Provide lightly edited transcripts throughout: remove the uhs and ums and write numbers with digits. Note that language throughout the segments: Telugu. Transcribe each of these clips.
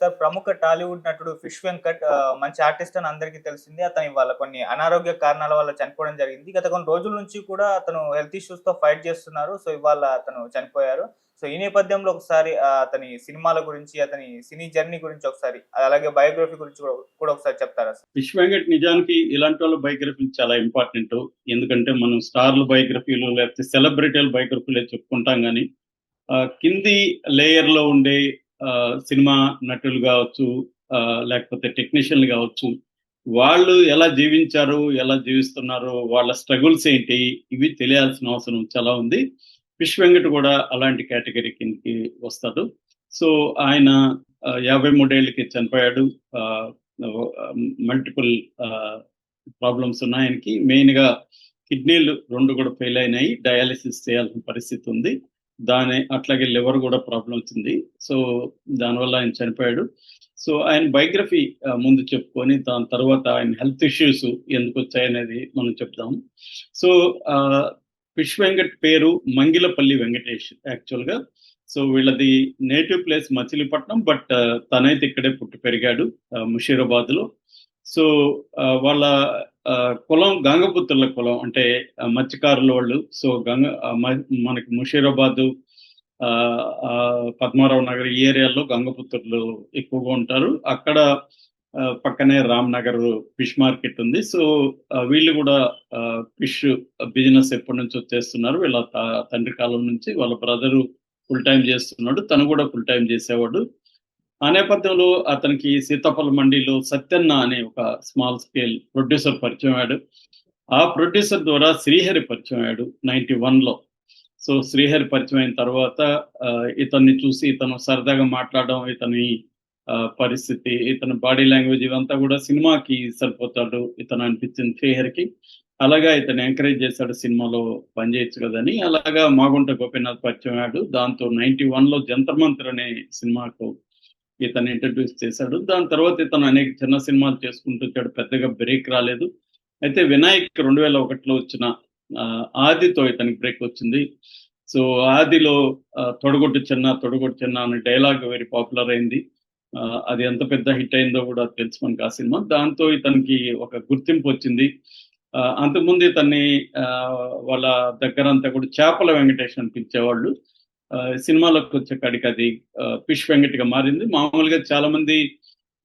సార్ ప్రముఖ టాలీవుడ్ నటుడు 'ఫిష్ వెంకట్' మంచి ఆర్టిస్ట్ అని అందరికీ తెలిసింది. అతను ఇవాళ కొన్ని అనారోగ్య కారణాల వల్ల చనిపోవడం జరిగింది. గత కొన్ని రోజుల నుంచి కూడా అతను హెల్త్ ఇష్యూస్‌తో ఫైట్ చేస్తున్నారు. సో, ఇవాళ అతను చనిపోయారు. సో, ఈ నేపథ్యంలో ఒకసారి అతని సినిమాల గురించి, అతని సినీ జర్నీ గురించి ఒకసారి, అలాగే బయోగ్రఫీ గురించి కూడా ఒకసారి చెప్తారా సార్? 'ఫిష్ వెంకట్' నిజానికి ఇలాంటి వాళ్ళ బయోగ్రఫీలు చాలా ఇంపార్టెంట్. ఎందుకంటే మనం స్టార్ల బయోగ్రఫీలు లేకపోతే సెలబ్రిటీల బయోగ్రఫీలే చెప్పుకుంటాం గానీ, కింది లేయర్‌లో ఉండే సినిమా నటులు గావచ్చు, లేకపోతే టెక్నీషియన్‌లు గావచ్చు, వాళ్ళు ఎలా జీవించారు, ఎలా జీవిస్తున్నారు, వాళ్ళ స్ట్రగుల్స్ ఏంటి, ఇవి తెలియాల్సిన అవసరం చాలా ఉంది. 'ఫిష్ వెంకట్' కూడా అలాంటి కేటగిరీ కిందకి వస్తాడు. సో, ఆయన 53 ఏళ్ళకి చనిపోయాడు. మల్టిపుల్ ప్రాబ్లమ్స్ ఉన్నాయి ఆయనకి. మెయిన్‌గా కిడ్నీలు 2 కూడా ఫెయిల్ అయినాయి. డయాలిసిస్ చేయాల్సిన పరిస్థితి ఉంది. అట్లాగే లివర్ కూడా ప్రాబ్లమ్ వచ్చింది. సో, దానివల్ల ఆయన చనిపోయాడు. సో, ఆయన బయోగ్రఫీ ముందు చెప్పుకొని దాని తర్వాత ఆయన హెల్త్ ఇష్యూస్ ఎందుకొచ్చాయనేది మనం చెప్దాం. సో, 'ఫిష్ వెంకట్' పేరు మంగిలపల్లి వెంకటేష్ యాక్చువల్‌గా. సో, వీళ్ళది నేటివ్ ప్లేస్ మచిలీపట్నం. బట్ తనైతే ఇక్కడే పుట్టి పెరిగాడు ముషీరాబాద్‌లో. సో, వాళ్ళ కులం గంగపుత్రుల కులం. అంటే మత్స్యకారుల వాళ్ళు. సో, మనకి ముషీరాబాదు, పద్మారావు నగర్ ఈ ఏరియాలో గంగపుత్రులు ఎక్కువగా ఉంటారు. అక్కడ పక్కనే రామ్ నగర్ ఫిష్ మార్కెట్ ఉంది. సో, వీళ్ళు కూడా ఫిష్ బిజినెస్ ఎప్పటి నుంచో చేస్తున్నారు. వీళ్ళ తండ్రి కాలం నుంచి. వాళ్ళ బ్రదరు ఫుల్ టైం చేస్తున్నాడు. తను కూడా ఫుల్ టైం చేసేవాడు. ఆ నేపథ్యంలో అతనికి సీతాఫల మండిలో సత్యన్న అనే ఒక స్మాల్ స్కేల్ ప్రొడ్యూసర్ పరిచయం అయ్యాడు. ఆ ప్రొడ్యూసర్ ద్వారా శ్రీహరి పరిచయం అయ్యాడు 91లో. సో, శ్రీహరి పరిచయం అయిన తర్వాత ఇతన్ని చూసి ఇతను సరదాగా మాట్లాడడం, ఇతని పరిస్థితి, ఇతని బాడీ లాంగ్వేజ్ ఇవంతా కూడా సినిమాకి సరిపోతాడు ఇతను అనిపించింది శ్రీహరికి. అలాగా ఇతను ఎంకరేజ్ చేశాడు సినిమాలో పనిచేయచ్చు కదని. అలాగా మాగుంట గోపీనాథ్ పరిచయం అయ్యాడు. దాంతో 91లో 'జంతర్ మంతర్' అనే సినిమాకు ఇతను ఇంట్రడ్యూస్ చేశాడు. దాని తర్వాత ఇతను అనేక చిన్న సినిమాలు చేసుకుంటూ వచ్చాడు. పెద్దగా బ్రేక్ రాలేదు. అయితే వినాయక్ 2001లో వచ్చిన ఆదితో ఇతనికి బ్రేక్ వచ్చింది. సో, ఆదిలో తొడగొట్టు చిన్న అనే డైలాగ్ వెరీ పాపులర్ అయింది. అది ఎంత పెద్ద హిట్ అయిందో కూడా తెలుసు మనకి ఆ సినిమా. దాంతో ఇతనికి ఒక గుర్తింపు వచ్చింది. అంతకుముందు ఇతన్ని వాళ్ళ దగ్గరంతా కూడా చేపల వెంకటేష్ అని పిలిచేవాళ్ళు. సినిమాలకు వచ్చే కాడికి అది 'ఫిష్ వెంకట్'గా మారింది. మామూలుగా చాలా మంది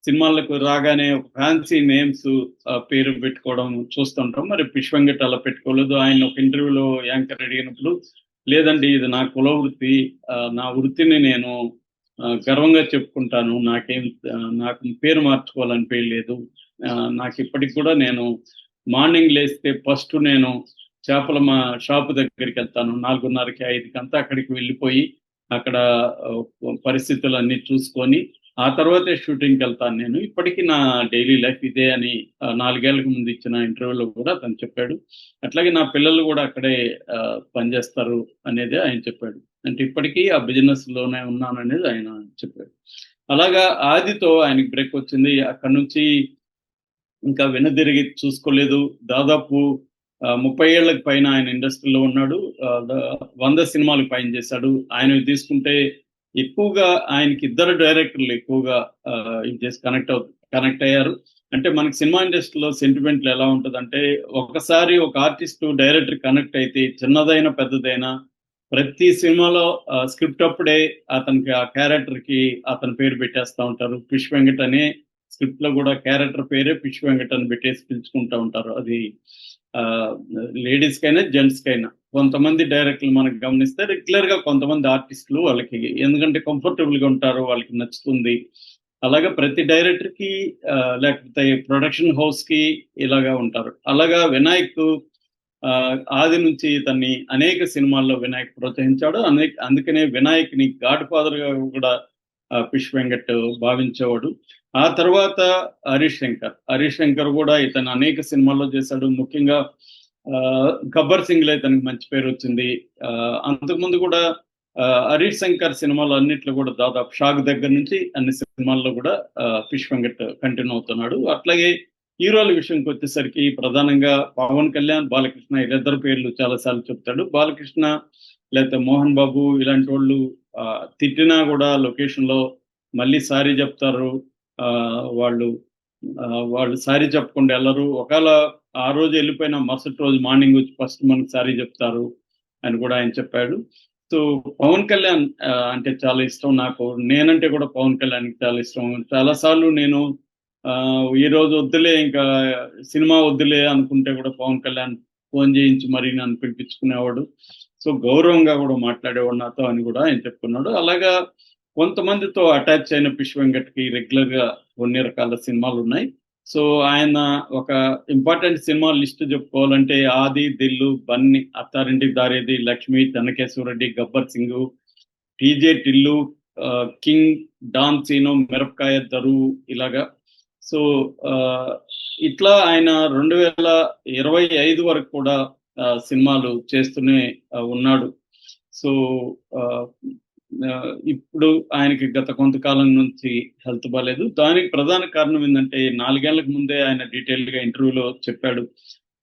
సినిమాలకు రాగానే ఒక ఫ్యాన్సీ నేమ్స్ పేరు పెట్టుకోవడం చూస్తుంటాం. మరి 'ఫిష్ వెంకట్' అలా పెట్టుకోలేదు. ఆయన ఒక ఇంటర్వ్యూలో యాంకర్ అడిగినప్పుడు, లేదండి ఇది నా కుల వృత్తి, నా వృత్తిని నేను గర్వంగా చెప్పుకుంటాను. నాకు పేరు మార్చుకోవాలనిపించలేదు. నాకు ఇప్పటికి కూడా నేను మార్నింగ్ లేస్తే ఫస్ట్ నేను చేపల మా షాపు దగ్గరికి వెళ్తాను. 4:30కి 5కి అంతా అక్కడికి వెళ్ళిపోయి అక్కడ పరిస్థితులన్నీ చూసుకొని ఆ తర్వాతే షూటింగ్కి వెళ్తాను నేను. ఇప్పటికీ నా డైలీ లైఫ్ ఇదే అని 4 ఏళ్లకు ముందు ఇచ్చిన ఇంటర్వ్యూలో కూడా అతను చెప్పాడు. అట్లాగే నా పిల్లలు కూడా అక్కడే పనిచేస్తారు అనేది ఆయన చెప్పాడు. అంటే ఇప్పటికీ ఆ బిజినెస్ లోనే ఉన్నాననేది ఆయన చెప్పాడు. అలాగా ఆదితో ఆయనకి బ్రేక్ వచ్చింది. అక్కడి నుంచి ఇంకా వెనుదిరిగి చూసుకోలేదు. దాదాపు 30 ఏళ్లకు పైన ఆయన ఇండస్ట్రీలో ఉన్నాడు. 100 సినిమాలకు పైన చేశాడు. ఆయనవి తీసుకుంటే ఎక్కువగా ఆయనకి ఇద్దరు డైరెక్టర్లు ఎక్కువగా ఇది చేసి కనెక్ట్ అయ్యారు. అంటే మనకి సినిమా ఇండస్ట్రీలో సెంటిమెంట్లు ఎలా ఉంటుందంటే, ఒకసారి ఒక ఆర్టిస్ట్ డైరెక్టర్ కనెక్ట్ అయితే చిన్నదైనా పెద్దదైనా ప్రతి సినిమాలో స్క్రిప్ట్ అప్పుడే అతనికి ఆ క్యారెక్టర్కి అతని పేరు పెట్టేస్తూ ఉంటారు. 'ఫిష్ వెంకట్' అనే స్క్రిప్ట్ లో కూడా క్యారెక్టర్ పేరే 'ఫిష్ వెంకట్' అని పెట్టేసి పిలుచుకుంటూ ఉంటారు. అది లేడీస్ కైనా జెంట్స్ కైనా. కొంతమంది డైరెక్టర్లు మనకు గమనిస్తే రెగ్యులర్ గా కొంతమంది ఆర్టిస్టులు వాళ్ళకి ఎందుకంటే కంఫర్టబుల్ గా ఉంటారు, వాళ్ళకి నచ్చుతుంది. అలాగా ప్రతి డైరెక్టర్ కి లేకపోతే ప్రొడక్షన్ హౌస్ కి ఇలాగా ఉంటారు. అలాగా వినాయక్ ఆది నుంచి ఇతన్ని అనేక సినిమాల్లో వినాయక్ ప్రోత్సహించాడు. అందుకనే వినాయక్ ని గాడ్ ఫాదర్ గా కూడా 'ఫిష్ వెంకట్' భావించేవాడు. ఆ తర్వాత హరీష్ శంకర్ కూడా ఇతను అనేక సినిమాల్లో చేశాడు. ముఖ్యంగా 'గబ్బర్ సింగ్' లో ఇతనికి మంచి పేరు వచ్చింది. అంతకుముందు కూడా హరీష్ శంకర్ సినిమాలు అన్నిట్లో కూడా దాదాపు 'షాక్' దగ్గర నుంచి అన్ని సినిమాల్లో కూడా 'ఫిష్ వెంకట్' కంటిన్యూ అవుతున్నాడు. అట్లాగే హీరోల విషయంకి వచ్చేసరికి ప్రధానంగా పవన్ కళ్యాణ్, బాలకృష్ణ వీళ్ళిద్దరు పేర్లు చాలాసార్లు చెప్తాడు. బాలకృష్ణ లేకపోతే మోహన్ బాబు ఇలాంటి వాళ్ళు తిట్టినా కూడా లొకేషన్ లో మళ్ళీ సారీ చెప్తారు. ఆ, వాళ్ళు వాళ్ళు సారీ చెప్పకుండా వెళ్ళరు. ఒకవేళ ఆ రోజు వెళ్ళిపోయిన మరుసటి రోజు మార్నింగ్ వచ్చి ఫస్ట్ మనకి సారీ చెప్తారు అని కూడా ఆయన చెప్పాడు. సో పవన్ కళ్యాణ్ అంటే చాలా ఇష్టం నాకు. నేనంటే కూడా పవన్ కళ్యాణ్కి చాలా ఇష్టం. చాలా సార్లు నేను ఆ, ఈ రోజు వద్దులే, ఇంకా సినిమా వద్దులే అనుకుంటే కూడా పవన్ కళ్యాణ్ ఫోన్ చేయించి మరీ నన్ను పిలిపించుకునేవాడు. సో గౌరవంగా కూడా మాట్లాడేవాడు నాతో అని కూడా ఆయన చెప్పుకున్నాడు. అలాగా కొంతమందితో అటాచ్ అయిన పిష్ వెంకట్కి రెగ్యులర్ గా కొన్ని రకాల సినిమాలు ఉన్నాయి. సో ఆయన ఒక ఇంపార్టెంట్ సినిమా లిస్ట్ చెప్పుకోవాలంటే ఆది, దిల్లు, Bunny, Attarintiki Daredi, Lakshmi, Chennakeshwarareddy, Gabbar Singh, DJ Tillu, King, Don Seenu, Mirapakaya, Daruvu, ఇలాగా. సో ఆ, ఇట్లా ఆయన 2025 వరకు కూడా సినిమాలు చేస్తూనే ఉన్నాడు. సో ఆ, ఆ, ఇప్పుడు ఆయనకి గత కొంతకాలం నుంచి హెల్త్ బాగాలేదు. దానికి ప్రధాన కారణం ఏంటంటే 4 ఏళ్లకు ముందే ఆయన డీటెయిల్ గా ఇంటర్వ్యూలో చెప్పాడు.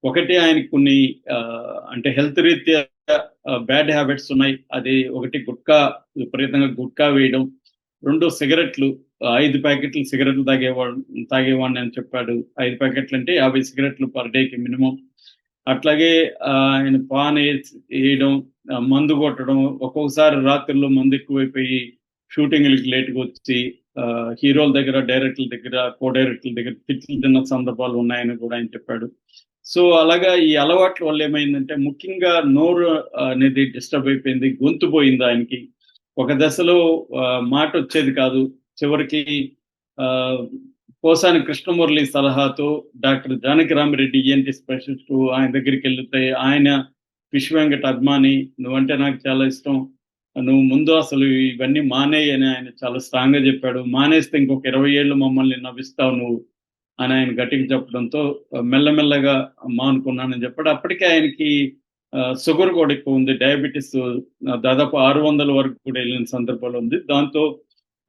ఒకటి ఆయనకి కొన్ని ఆ, అంటే హెల్త్ రీత్యా బ్యాడ్ హ్యాబిట్స్ ఉన్నాయి. అది ఒకటి గుట్కా, విపరీతంగా గుట్కా వేయడం. 2 సిగరెట్లు, 5 ప్యాకెట్లు సిగరెట్లు తాగేవాడిని అని చెప్పాడు. 5 ప్యాకెట్లు అంటే 50 సిగరెట్లు పర్ డేకి మినిమం. అట్లాగే ఆయన పాన్ వేయడం, మందు కొట్టడం, ఒక్కొక్కసారి రాత్రుల్లో మందు ఎక్కువైపోయి షూటింగ్లకి లేట్గా వచ్చి హీరోల దగ్గర, డైరెక్టర్ల దగ్గర, కో డైరెక్టర్ల దగ్గర తిట్లు తిన్న సందర్భాలు ఉన్నాయని కూడా ఆయన చెప్పాడు. సో అలాగా ఈ అలవాట్ల వల్ల ఏమైందంటే ముఖ్యంగా నోరు అనేది డిస్టర్బ్ అయిపోయింది, గొంతు పోయింది ఆయనకి. ఒక దశలో మాట వచ్చేది కాదు. చివరికి ఆ, పోసాని కృష్ణమురళి సలహాతో doctor Janaki Ramireddy ENT specialist ఆయన దగ్గరికి వెళ్తే ఆయన ఫిష్ వెంకట్ అభిమాని, నువ్వంటే నాకు చాలా ఇష్టం, నువ్వు ముందు అసలు ఇవన్నీ మానేయి అని ఆయన చాలా స్ట్రాంగ్ గా చెప్పాడు. మానేస్తే ఇంకొక 20 ఏళ్ళు మమ్మల్ని నవ్విస్తావు నువ్వు అని ఆయన గట్టిగా చెప్పడంతో మెల్లమెల్లగా మానుకున్నానని చెప్పాడు. అప్పటికే ఆయనకి షుగర్ కూడా ఎక్కువ ఉంది, డయాబెటీస్ దాదాపు 600 వరకు కూడా వెళ్ళిన సందర్భాలు ఉంది. దాంతో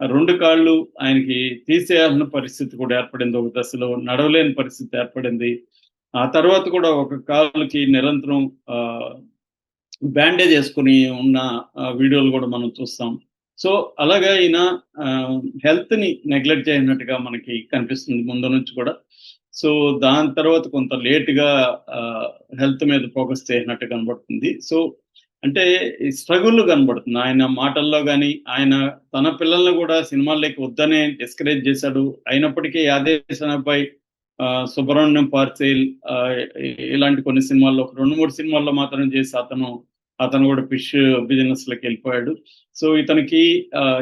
2 కాళ్ళు ఆయనకి తీసేయాల్సిన పరిస్థితి కూడా ఏర్పడింది. ఒక దశలో నడవలేని పరిస్థితి ఏర్పడింది. ఆ తర్వాత కూడా ఒక కాలుకి నిరంతరం బ్యాండేజ్ వేసుకుని ఉన్న వీడియోలు కూడా మనం చూస్తాం. సో అలాగా ఈయన హెల్త్ ని నెగ్లెక్ట్ చేయనట్టుగా మనకి కనిపిస్తుంది ముందు నుంచి కూడా. సో దాని తర్వాత కొంత లేట్ గా హెల్త్ మీద ఫోకస్ చేసినట్టు కనబడుతుంది. సో అంటే ఈ స్ట్రగుల్ కనబడుతుంది ఆయన మాటల్లో కానీ. ఆయన తన పిల్లల్ని కూడా సినిమాల్లోకి వద్దనే డిస్కరేజ్ చేశాడు. అయినప్పటికీ యాదేశనపై సుబ్రహ్మణ్యం పార్సేల్ ఇలాంటి కొన్ని సినిమాల్లో, 2-3 సినిమాల్లో మాత్రం చేసి అతను కూడా ఫిష్ బిజినెస్ లోకి వెళ్ళిపోయాడు. సో ఇతనికి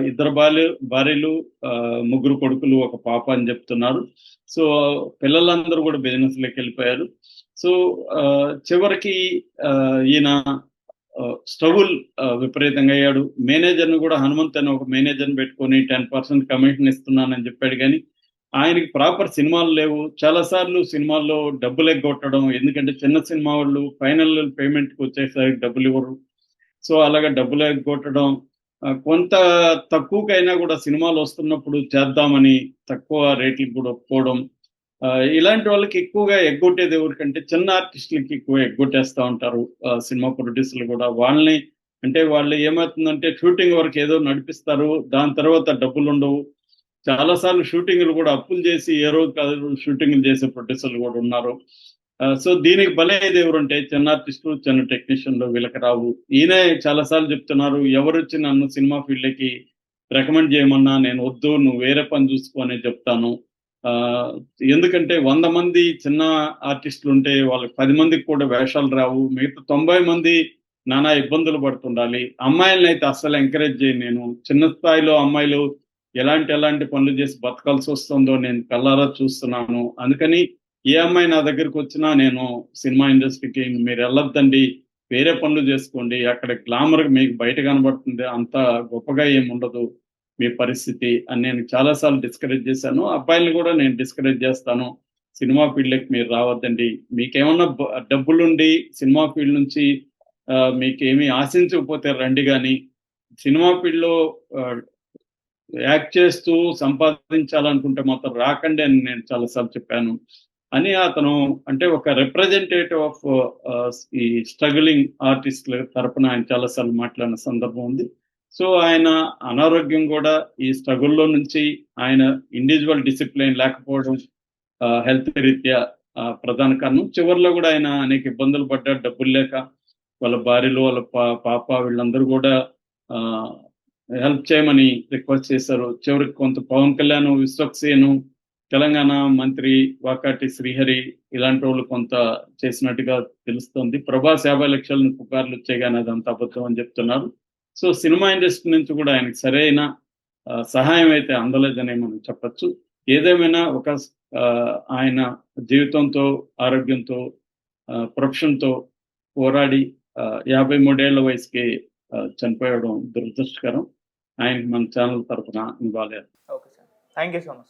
2 భార్యలు, 3 కొడుకులు, 1 పాప అని చెప్తున్నారు. సో పిల్లలందరూ కూడా బిజినెస్ లోకి వెళ్ళిపోయారు. సో చివరికి ఈయన స్ట్రగుల్ విపరీతంగా అయ్యాడు. మేనేజర్ని కూడా హనుమంత్ అని ఒక మేనేజర్ని పెట్టుకొని 10% కమిషన్ ఇస్తున్నానని చెప్పాడు. కానీ ఆయనకి ప్రాపర్ సినిమాలు లేవు. చాలా సార్లు సినిమాల్లో డబ్బులు ఎగ్గొట్టడం, ఎందుకంటే చిన్న సినిమా వాళ్ళు ఫైనల్ పేమెంట్కి వచ్చేసరికి డబ్బులు ఇవ్వరు. సో అలాగా డబ్బులు ఎగ్గొట్టడం, కొంత తక్కువకైనా కూడా సినిమాలు వస్తున్నప్పుడు చేద్దామని తక్కువ రేట్లకు కూడా ఒప్పుకోవడం. ఇలాంటి వాళ్ళకి ఎక్కువగా ఎగ్గొట్టేది ఎవరికంటే చిన్న ఆర్టిస్టులకి ఎక్కువ ఎగ్గొట్టేస్తూ ఉంటారు సినిమా ప్రొడ్యూసర్లు కూడా. వాళ్ళని అంటే వాళ్ళు ఏమవుతుందంటే షూటింగ్ వరకు ఏదో నడిపిస్తారు, దాని తర్వాత డబ్బులు ఉండవు. చాలా సార్లు షూటింగ్లు కూడా అప్పులు చేసి ఏ రోజు కాదు షూటింగ్లు చేసే ప్రొడ్యూసర్లు కూడా ఉన్నారు. సో దీనికి బలయ్యేది ఎవరంటే చిన్న ఆర్టిస్టులు, చిన్న టెక్నీషియన్లు, వీళ్ళకి రావు. ఈయనే చాలా సార్లు చెప్తున్నారు, ఎవరు వచ్చి నన్ను సినిమా ఫీల్డ్కి రికమెండ్ చేయమన్నా నేను వద్దు, నువ్వు వేరే పని చూసుకో అని చెప్తాను. ఎందుకంటే 100 మంది చిన్న ఆర్టిస్టులు ఉంటే వాళ్ళకి 10 మందికి కూడా వేషాలు రావు. మిగతా 90 మంది నానా ఇబ్బందులు పడుతుండాలి. అమ్మాయిలను అయితే అస్సలు ఎంకరేజ్ చేయను నేను. చిన్న స్థాయిలో అమ్మాయిలు ఎలాంటి పనులు చేసి బతకాల్సి వస్తుందో నేను కళ్ళారా చూస్తున్నాను. అందుకని ఏ అమ్మాయి నా దగ్గరికి వచ్చినా నేను సినిమా ఇండస్ట్రీకి మీరు వెళ్ళొద్దండి, వేరే పనులు చేసుకోండి, అక్కడ గ్లామర్ మీకు బయట కనబడుతుంది, అంత గొప్పగా ఏముండదు మీ పరిస్థితి అని నేను చాలాసార్లు డిస్కరేజ్ చేశాను. అబ్బాయిలను కూడా నేను డిస్కరేజ్ చేస్తాను, సినిమా ఫీల్డ్కి మీరు రావద్దండి. మీకేమన్నా డబ్బులుండి సినిమా ఫీల్డ్ నుంచి మీకేమీ ఆశించకపోతే రండి, కానీ సినిమా ఫీల్డ్లో యాక్ట్ చేస్తూ సంపాదించాలనుకుంటే మాత్రం రాకండి అని నేను చాలాసార్లు చెప్పాను అని అతను అంటే ఒక రిప్రజెంటేటివ్ ఆఫ్ ఈ స్ట్రగులింగ్ ఆర్టిస్టుల తరపున ఆయన చాలాసార్లు మాట్లాడిన సందర్భం ఉంది. సో ఆయన అనారోగ్యం కూడా ఈ స్ట్రగుల్లో నుంచి ఆయన ఇండివిజువల్ డిసిప్లిన్ లేకపోవడం హెల్త్ రీత్యా ప్రధాన కారణం. చివరిలో కూడా ఆయన అనేక ఇబ్బందులు పడ్డారు, డబ్బులు లేక. వాళ్ళ భార్యలు, వాళ్ళ పాప వీళ్ళందరూ కూడా హెల్ప్ చేయమని రిక్వెస్ట్ చేశారు. చివరికి కొంత పవన్ కళ్యాణ్, విశ్వక్సేను, తెలంగాణ మంత్రి వాకాటి శ్రీహరి ఇలాంటి వాళ్ళు కొంత చేసినట్టుగా తెలుస్తుంది. ప్రభాస్ 50 లక్షల పుకార్లు వచ్చాయి కానీ అదంతా అబద్ధం అని చెప్తున్నారు. సో సినిమా ఇండస్ట్రీ నుంచి కూడా ఆయనకు సరైన సహాయం అయితే అందలేదనే మనం చెప్పచ్చు. ఏదేమైనా ఒక ఆయన జీవితంతో, ఆరోగ్యంతో, ప్రొఫెషన్తో పోరాడి 53 ఏళ్ల వయసుకి చనిపోయడం దురదృష్టకరం. ఆయనకి మన ఛానల్ తరఫున ఇవ్వాలి. Okay sir, thank you so much.